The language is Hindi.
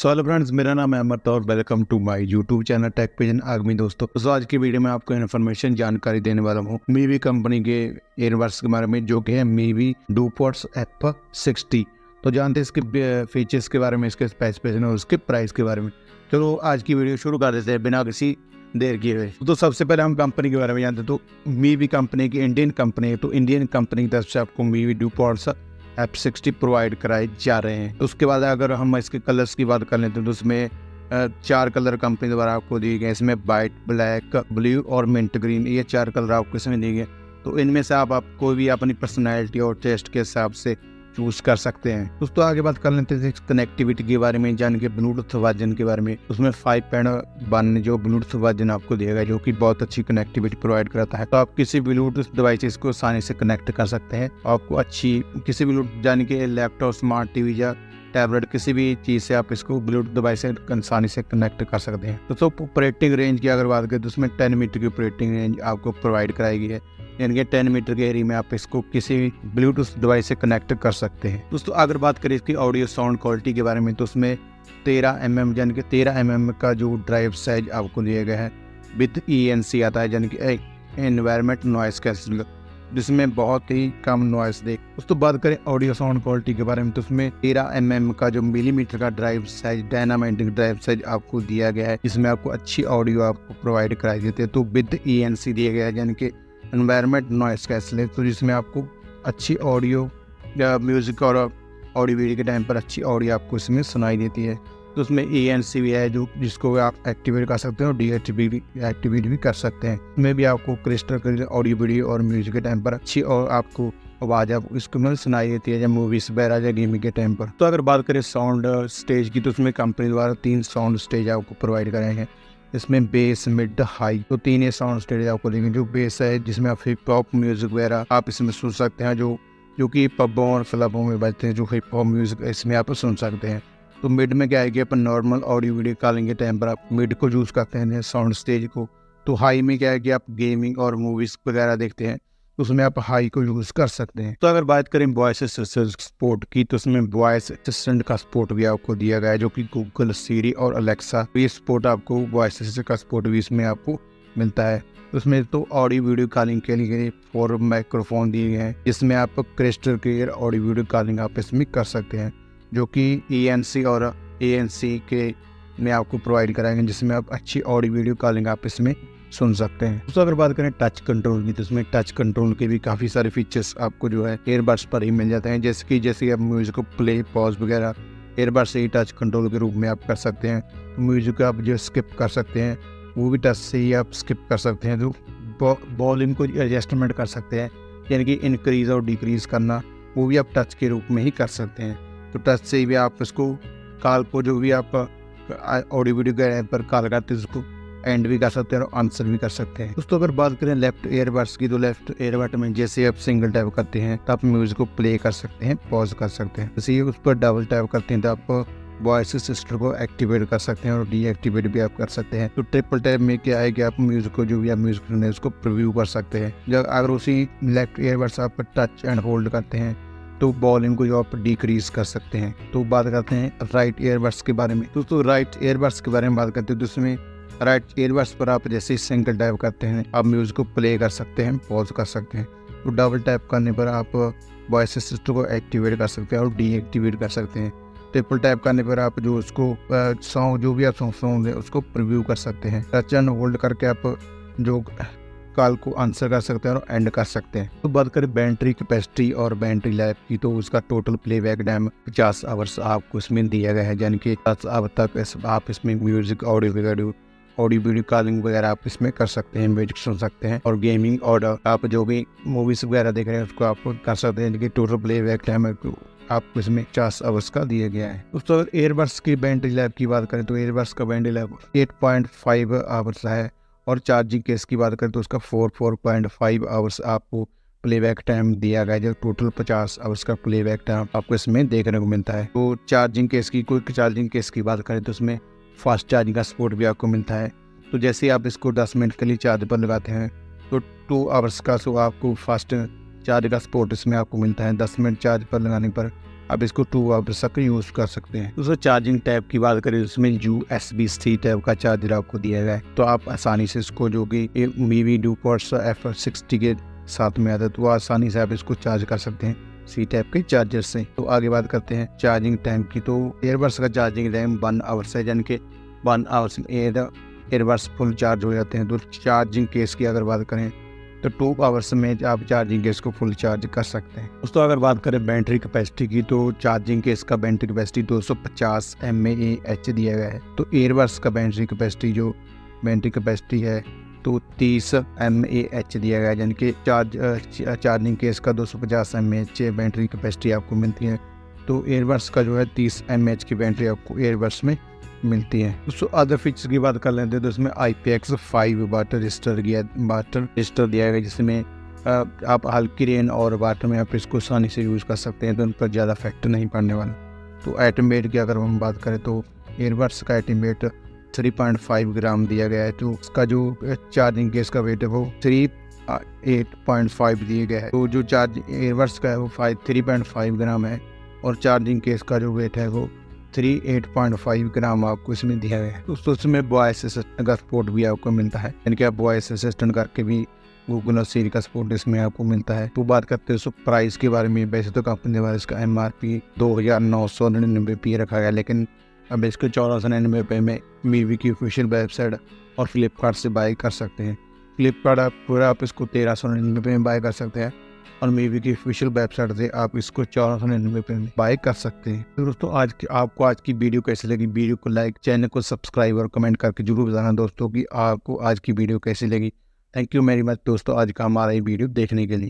हेलो फ्रेंड्स, मेरा नाम है अमर और welcome to my YouTube channel Tech Pigeon Army. दोस्तों आज की वीडियो में आपको इन्फॉर्मेशन जानकारी देने वाला हूँ मीवी कंपनी के एयरबड्स के बारे में, जो कि है मीवी डुपोर्ट्स F60। तो जानते हैं इसके फीचर्स के बारे में, इसके स्पेसिफिकेशन और उसके प्राइस के बारे में। चलो आज की वीडियो शुरू कर देते हैं बिना किसी देर किए हुए। तो सबसे पहले हम कंपनी के बारे में जानते हैं। तो मीवी कंपनी की इंडियन कंपनी है, तो इंडियन कंपनी की तरफ से आपको मीवी डुपोर्ट्स F60 प्रोवाइड कराए जा रहे हैं। उसके बाद अगर हम इसके कलर्स की बात कर लेते हैं तो उसमें 4 कलर कंपनी द्वारा आपको दिए गए। इसमें वाइट, ब्लैक, ब्लू और मिंट ग्रीन, ये 4 कलर आपको इसमें दिए गए। तो इनमें से आप कोई भी अपनी पर्सनैलिटी और टेस्ट के हिसाब से चूज कर सकते हैं। दोस्तों आगे बात कर लेते हैं कनेक्टिविटी के बारे में, जान के ब्लूटूथ वर्जन के बारे में। उसमें 5.1 जो ब्लूटूथ वर्जन आपको दिया गया, जो कि बहुत अच्छी कनेक्टिविटी प्रोवाइड कराता है। तो आप किसी ब्लूटूथ डिवाइसेस को आसानी से कनेक्ट कर सकते हैं। आपको अच्छी किसी ब्लूटूथ जान के लैपटॉप, स्मार्ट टीवी या टैबलेट, किसी भी चीज़ से आप इसको ब्लूटूथ डिवाइस से आसानी से कनेक्ट कर सकते हैं। दोस्तों ऑपरेटिंग रेंज की अगर बात करें तो उसमें 10 मीटर की ऑपरेटिंग रेंज आपको प्रोवाइड कराई गई है, यानी कि 10 मीटर के एरिया में आप इसको किसी भी ब्लूटूथ डिवाइस से कनेक्ट कर सकते हैं। दोस्तों अगर बात करें इसकी ऑडियो साउंड क्वालिटी के बारे में, तो उसमें 13 mm यानी कि 13 mm का जो ड्राइव साइज आपको दिया गया है विद ENC आता है, यानी कि एनवायरमेंट नॉइस कैंसिल, जिसमें बहुत ही कम नॉइस दे। दोस्तों बात करें ऑडियो साउंड क्वालिटी के बारे में, तो उसमें 13 mm का जो मिलीमीटर का ड्राइव साइज, डायनामाइटिक ड्राइव साइज आपको दिया गया है, जिसमें आपको अच्छी ऑडियो आपको प्रोवाइड कराई देते हैं। तो विद ENC दिया गया है, यानी कि एनवायरमेंट नॉइस कैंसिल, तो जिसमें आपको अच्छी ऑडियो या म्यूजिक और ऑडियो वीडियो के टाइम पर अच्छी ऑडियो आपको इसमें सुनाई देती है। तो उसमें ENC भी है जो जिसको आप एक्टिवेट कर सकते हैं और डीएक्टिवेट भी कर सकते हैं। इसमें भी आपको क्रिस्टल क्लियर ऑडियो वीडियो और म्यूजिक के टाइम पर अच्छी और आपको आवाज़ आपको इसको में सुनाई देती है, या मूवीज वगैरह या गेमिंग के टाइम पर। तो अगर बात करें साउंड स्टेज की, तो उसमें कंपनी द्वारा 3 साउंड स्टेज आपको प्रोवाइड कराए हैं। इसमें बेस, मिड, हाई, तो 3 ये साउंड स्टेज आपको देंगे। जो बेस है जिसमें आप हिप हॉप म्यूजिक वगैरह आप इसमें सुन सकते हैं, जो कि पबों और क्लबों में बजते हैं, जो हिप हॉप म्यूजिक इसमें आप सुन सकते हैं। तो मिड में क्या है कि अपन नॉर्मल ऑडियो वीडियो कॉलिंग के टाइम पर आप मिड को यूज़ करते हैं साउंड स्टेज को। तो हाई में क्या है कि आप गेमिंग और मूवीज वगैरह देखते हैं, तो उसमें आप हाई को यूज़ कर सकते हैं। तो अगर बात करें वॉइस असिस्टेंट सपोर्ट की, तो उसमें वॉइस असिस्टेंट का सपोर्ट भी आपको दिया गया है, जो कि गूगल, सीरी और अलेक्सा, ये सपोर्ट आपको वॉइस असिस्टेंट का सपोर्ट भी इसमें आपको मिलता है। उसमें तो ऑडियो वीडियो कॉलिंग के लिए 4 माइक्रोफोन दिए गए हैं, जिसमें आप crystal clear audio video calling आप इसमें कर सकते हैं, जो कि ENC और ANC के में आपको प्रोवाइड कराएंगे, जिसमें आप अच्छी ऑडियो वीडियो कॉलिंग आप इसमें सुन सकते हैं। दोस्तों अगर बात करें टच कंट्रोल की, तो इसमें टच कंट्रोल के भी काफ़ी सारे फीचर्स आपको जो है एयरबड्स पर ही मिल जाते हैं, जैसे आप म्यूजिक को प्ले, पॉज वगैरह एयरबड से ही टच कंट्रोल के रूप में आप कर सकते हैं। तो म्यूजिक को आप जो स्किप कर सकते हैं वो भी टच से ही आप स्किप कर सकते हैं। तो वॉल्यूम को एडजस्टमेंट कर सकते हैं, यानी कि इंक्रीज और डिक्रीज करना वो भी आप टच के रूप में ही कर सकते हैं। तो टच से भी आप इसको कॉल को, जो भी आप ऑडियो वीडियो के पर कॉल करते हैं, उसको एंड भी कर सकते हैं और आंसर भी कर सकते हैं। दोस्तों अगर बात करें लेफ्ट एयरबड्स की, तो लेफ्ट एयरबड में जैसे आप सिंगल टैप करते हैं तो आप म्यूजिक को प्ले कर सकते हैं, पॉज कर सकते हैं। जैसे उस पर डबल टैप करते हैं तो आप वॉइस असिस्टेंट को एक्टिवेट कर सकते हैं और डीएक्टिवेट भी आप कर सकते हैं। तो ट्रिपल टैप में क्या है कि आप म्यूजिक को, जो भी आप म्यूजिक सुन रहे हैं, उसको प्रीव्यू कर सकते हैं। जब अगर उसी लेफ्ट एयरबड्स आप टच एंड होल्ड करते हैं तो वॉल्यूम को जो आप डिक्रीज कर सकते हैं। तो बात करते हैं राइट एयरबड्स के बारे में। दोस्तों राइट एयरबड्स के बारे में बात करते हैं, तो उसमें राइट एयरबड्स पर आप जैसे ही सिंगल टैप करते हैं आप म्यूजिक को प्ले कर सकते हैं, पॉज कर सकते हैं। तो डबल टैप करने पर आप वॉइस असिस्टेंट को एक्टिवेट कर सकते हैं और डीएक्टिवेट कर सकते हैं। ट्रिपल टैप करने पर आप जो उसको सॉन्ग, जो भी आप सॉन्ग है उसको प्रीव्यू कर सकते हैं। टच एंड होल्ड करके आप जो कॉल को आंसर कर सकते हैं और एंड कर सकते हैं। तो बात करें बैटरी कैपेसिटी और बैटरी लाइफ की, तो उसका टोटल प्लेबैक टाइम 50 आवर्स आपको इसमें दिया गया है, यानी कि 10 आवर तक आप इसमें म्यूजिक, ऑडियो वीडियो कॉलिंग वगैरह आप इसमें कर सकते हैं, म्यूजिक सुन सकते हैं और गेमिंग और आप जो भी मूवीज वगैरह देख रहे हैं उसको आप कर सकते हैं, यानी कि टोटल प्लेबैक टाइम आपको इसमें 50 आवर्स का दिया गया है। दोस्तों अगर एयरबड्स की बैटरी लाइफ की बात करें, तो एयरबड्स का बैटरी लाइफ 8.5 आवर्स है, और चार्जिंग केस की बात करें तो उसका 4.5 आवर्स आपको प्लेबैक टाइम दिया गया है, जो टोटल 50 आवर्स का प्लेबैक टाइम आपको इसमें देखने को मिलता है। तो चार्जिंग केस की, कोई चार्जिंग केस की बात करें तो उसमें फास्ट चार्जिंग का सपोर्ट भी आपको मिलता है। तो जैसे आप इसको 10 मिनट के लिए चार्ज पर लगाते हैं तो 2 आवर्स का आपको फास्ट चार्ज का सपोर्ट इसमें आपको मिलता है। 10 मिनट चार्ज पर लगाने पर आप इसको 2 आवर्स तक यूज़ कर सकते हैं। दोस्तों चार्जिंग टैब की बात करें, उसमें USB-C टाइप का चार्जर आपको दिया गया है, तो आप आसानी से इसको जो कि मीवी डूपोर्ट्स F60 के साथ में आता है, तो आसानी से आप इसको चार्ज कर सकते हैं सी टाइप के चार्जर से। तो आगे बात करते हैं चार्जिंग टाइम की। तो एयरबड्स का चार्जिंग टाइम 1 आवर्स है, यानी कि 1 आवर्स में एयरबड्स फुल चार्ज हो जाते हैं। तो चार्जिंग केस की अगर बात करें तो 2 आवर्स में आप चार्जिंग केस को फुल चार्ज कर सकते हैं। दोस्तों अगर बात करें बैटरी कैपेसिटी की, तो चार्जिंग केस का बैटरी कैपेसिटी 250 mAh दिया गया है। तो एयरबड्स का बैटरी कैपेसिटी है तो 30 mAh दिया गया है, यानी कि चार्जिंग केस का 250 mAh बैटरी कैपेसिटी आपको मिलती है। तो एयरबड्स का जो है 30 mAh की बैटरी आपको एयरबड्स में मिलती है। दोस्तों अदर फीचर्स की बात कर लेते हैं, तो इसमें IPX5 वाटर रजिस्टर दिया गया, जिसमें आप हल्की रेन और वाटर में आप इसको आसानी से यूज़ कर सकते हैं, तो उन पर ज़्यादा इफेक्ट नहीं पड़ने वाला। तो एटम वेट की अगर हम बात करें तो एयरबड्स का एटम वेट 3.5 ग्राम दिया गया है। तो उसका जो चार्जिंग केस का वेट है वो 8.5 दिया गया है। तो जो एयरबड्स का है वो 3.5 ग्राम है, और चार्जिंग केस का जो वेट है वो 8.5 ग्राम आपको इसमें दिया गया है। दोस्तों इसमें वॉइस असिस्टेंट का सपोर्ट भी आपको मिलता है, यानी कि आप वॉइस असिस्टेंट करके भी गूगल और सीरी का सपोर्ट इसमें आपको मिलता है। तो बात करते हैं प्राइस के बारे में। वैसे तो कंपनी द्वारा इसका MRP 2,999 रखा गया, लेकिन अब इसको 1,499 में मीवी की ऑफिशियल वेबसाइट और फ्लिपकार्ट से बाय कर सकते हैं। फ्लिपकार्ट आप इसको 1,399 में बाय कर सकते हैं, और मीवी की ऑफिशियल वेबसाइट से आप इसको 1,499 में बाय कर सकते हैं। तो दोस्तों आपको आज की वीडियो कैसी लगी? वीडियो को लाइक, चैनल को सब्सक्राइब और कमेंट करके जरूर बताना दोस्तों कि आपको आज की वीडियो कैसी लगी। थैंक यू वेरी मच दोस्तों आज का हमारा ये वीडियो देखने के लिए।